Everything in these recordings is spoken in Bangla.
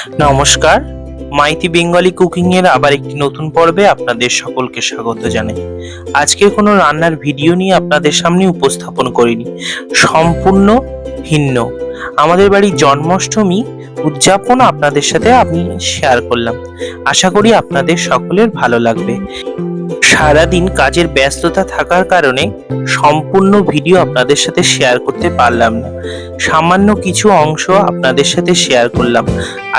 নমস্কার, মাইতি বেঙ্গলি কুকিং এর আবার একটি নতুন পর্বে আপনাদের সকলকে স্বাগত জানাই। আজকে কোনো রান্নার ভিডিও নিয়ে আপনাদের সামনে উপস্থাপন করিনি, সম্পূর্ণ ভিন্ন। আমাদের বাড়ির জন্মাষ্টমী উদযাপন আপনাদের সাথে আমি শেয়ার করলাম। আশা করি আপনাদের সকলের ভালো লাগবে। সারাদিন কাজের ব্যস্ততা থাকার কারণে সম্পূর্ণ ভিডিও আপনাদের সাথে শেয়ার করতে পারলাম না, সামান্য কিছু অংশ আপনাদের সাথে শেয়ার করলাম।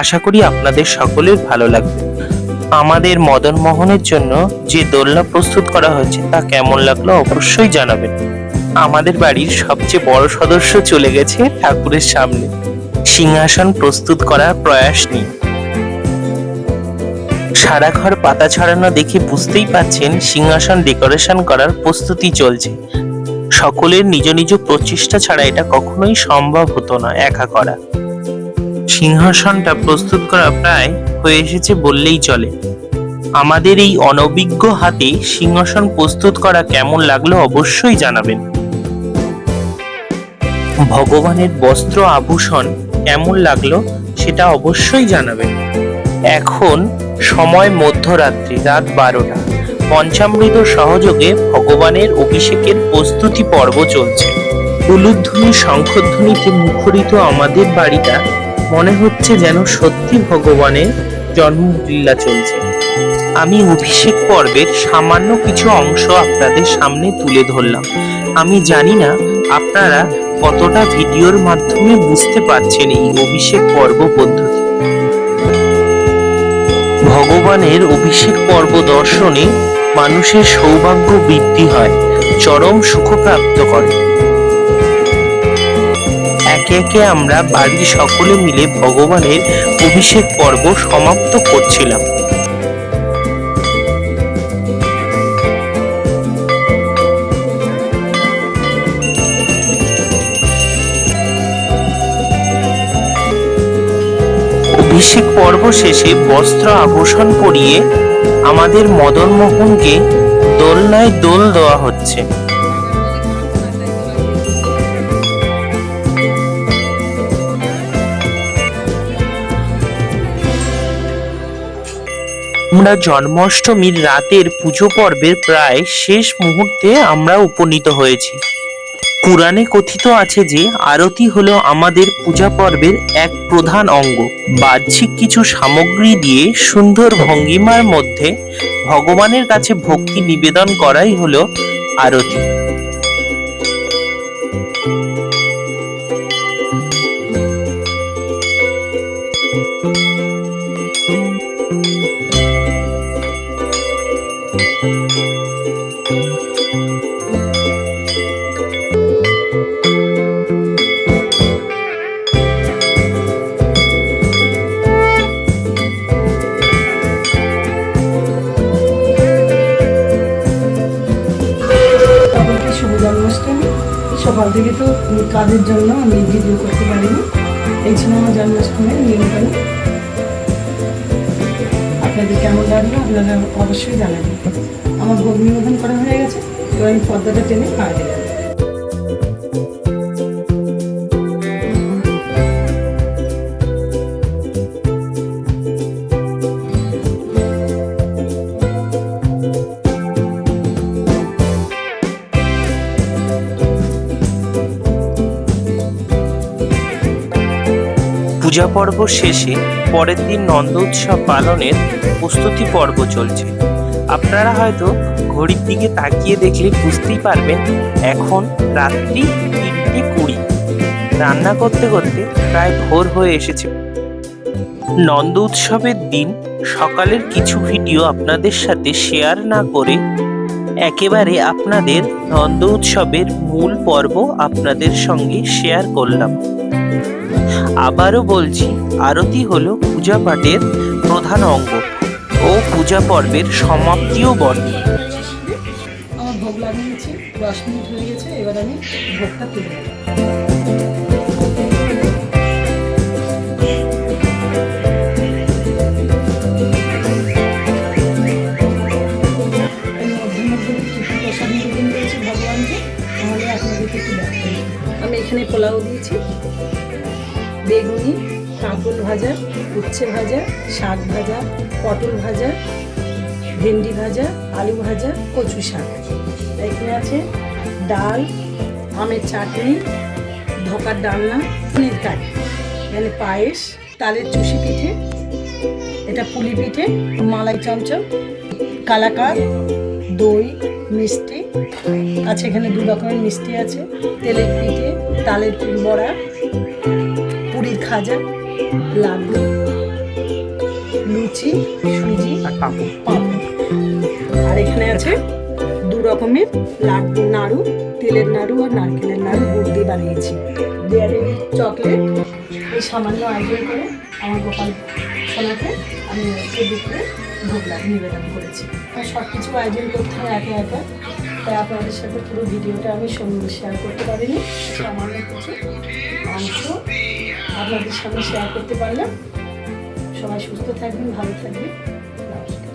আশা করি আপনাদের সকলের ভালো লাগবে। আমাদের মদন মোহনের জন্য যে দোলনা প্রস্তুত করা হয়েছে তা কেমন লাগলো অবশ্যই জানাবেন। আমাদের বাড়ির সবচেয়ে বড় সদস্য চলে গেছে ঠাকুরের সামনে সিংহাসন প্রস্তুত করার প্রয়াস নিয়ে। সারা ঘর পাতা ছড়ানো দেখে বুঝতেই পাচ্ছেন সিংহাসন ডেকোরেশন করার প্রস্তুতি চলছে। সকলের নিজ নিজ প্রচেষ্টা ছাড়া এটা কখনোই সম্ভব হতো না একা করা। সিংহাসনটা প্রস্তুত করা প্রায় হয়ে এসেছে বললেই চলে। আমাদের এই অনভিজ্ঞ হাতে সিংহাসন প্রস্তুত করা কেমন লাগলো অবশ্যই জানাবেন। ভগবানের বস্ত্র আভূষণ কেমন লাগলো সেটা অবশ্যই জানাবেন। এখন সময় মধ্যরাত্রি, রাত 12টা। পঞ্চামৃত সহযোগে ভগবানের অভিষেকের প্রস্তুতি পর্ব চলছে। উলুধ্বনি শঙ্খধ্বনিতে মুখরিত আমাদের বাড়িটা মনে হচ্ছে যেন সত্যি ভগবানের জন্মলীলা চলছে। আমি অভিষেক পর্বের সামান্য কিছু অংশ আপনাদের সামনে তুলে ধরলাম। আমি জানি না আপনারা কতটা ভিডিওর মাধ্যমে বুঝতে পারছেন এই অভিষেক পর্ব পদ্ধতি। ভগবানের অভিষেক পর্ব দর্শনে মানুষের সৌভাগ্য বৃদ্ধি হয়, চরম সুখ প্রাপ্ত করে। একে একে আমরা বাড়ির সকলে মিলে ভগবানের অভিষেক পর্ব সমাপ্ত করছিলাম। অভিষেক পর্ব শেষে বস্ত্র আভূষণ পরিয়ে আমাদের মদন মোহনকে দোলনায় দোল দেওয়া হচ্ছে। আমরা জন্মাষ্টমীর রাতের পুজো পর্বের প্রায় শেষ মুহূর্তে আমরা উপনীত হয়েছি। পুরাণে কথিত আছে যে আরতি হলো আমাদের পূজা পর্বের এক প্রধান অঙ্গ। বাহ্যিক কিছু সামগ্রী দিয়ে সুন্দর ভঙ্গিমার মধ্যে ভগবানের কাছে ভক্তি নিবেদন করাই হলো আরতি। সকাল থেকে তো কাজের জন্য আমি ভিডিও করতে পারিনি। এই ছিল আমার জন্মাষ্টমীর নিবেদন। আপনাদের কেমন লাগলো আপনারা অবশ্যই জানাবেন। আমার ভোগ নিবেদন করা হয়ে গেছে, এবার আমি পর্দাটা টেনে পায়ে দিলাম। পূজা পর্ব শেষে পরের দিন নন্দ উৎসব পালনের প্রস্তুতি পর্ব চলছে। আপনারা হয়তো ঘড়ির দিকে তাকিয়ে দেখলে বুঝতেই পারবেন এখন রাত্রি 3:20। রান্না করতে করতে প্রায় ভোর হয়ে এসেছে। নন্দ উৎসবের দিন সকালের কিছু ভিডিও আপনাদের সাথে শেয়ার না করে একেবারে আপনাদের নন্দ উৎসবের মূল পর্ব আপনাদের সঙ্গে শেয়ার করলাম। আবারও বলছি, আরতি হলো পূজা পাঠের প্রধান অঙ্গ ও পূজা পর্বের সমাপ্তিও বটে। আমার ভোগ লাগিয়েছি, 10 মিনিট হয়ে গেছে, এবার আমি ভোগটা তুলে নেব। আমি এখানে পোলাও দিয়েছি, বেগুনি, কাঁকরোল, কাঁকরোল ভাজা, উচ্ছে ভাজা, শাক ভাজা, পটল ভাজা, ভেন্ডি ভাজা, আলু ভাজা, কচু শাক। এখানে আছে ডাল, আমের চাটনি, ধোকার ডালনা, পনির কারি, এখানে পায়েস, তালের চুষি পিঠে, এটা পুলি পিঠে, মালাই চমচম, কালাকাঁদ, দই, মিষ্টি আছে। এখানে 2 রকমের মিষ্টি আছে, তেলের পিঠে, তালের বড়া, পুরীর খাজা, লাড্ডু, লুচি, সুজি আর পাপড়। আর এখানে আছে 2 রকমের লাড্ডু, নাড়ু, তেলের নাড়ু আর নারকেলের নাড়ু গুড় দিয়ে বানিয়েছি। Dairy milk chocolate. এই সামান্য আয়োজন করে আমার গোপাল সোনাকে আমি দুপুরে ভোগ নিবেদন করেছি। সব কিছু আয়োজন করতে হয় একা একা, তাই আপনাদের সাথে পুরো ভিডিওটা আমি শেয়ার করতে পারিনি। সামান্য কিছু অংশ আপনাদের সামনে শেয়ার করতে পারলাম। সবাই সুস্থ থাকবেন, ভালো থাকবেন। নমস্কার।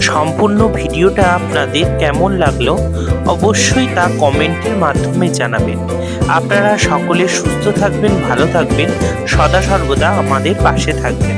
সম্পূর্ণ ভিডিওটা আপনাদের কেমন লাগলো অবশ্যই তা কমেন্টের মাধ্যমে জানাবেন। আপনারা সকলে সুস্থ থাকবেন, ভালো থাকবেন, সদা সর্বদা আমাদের পাশে থাকবেন।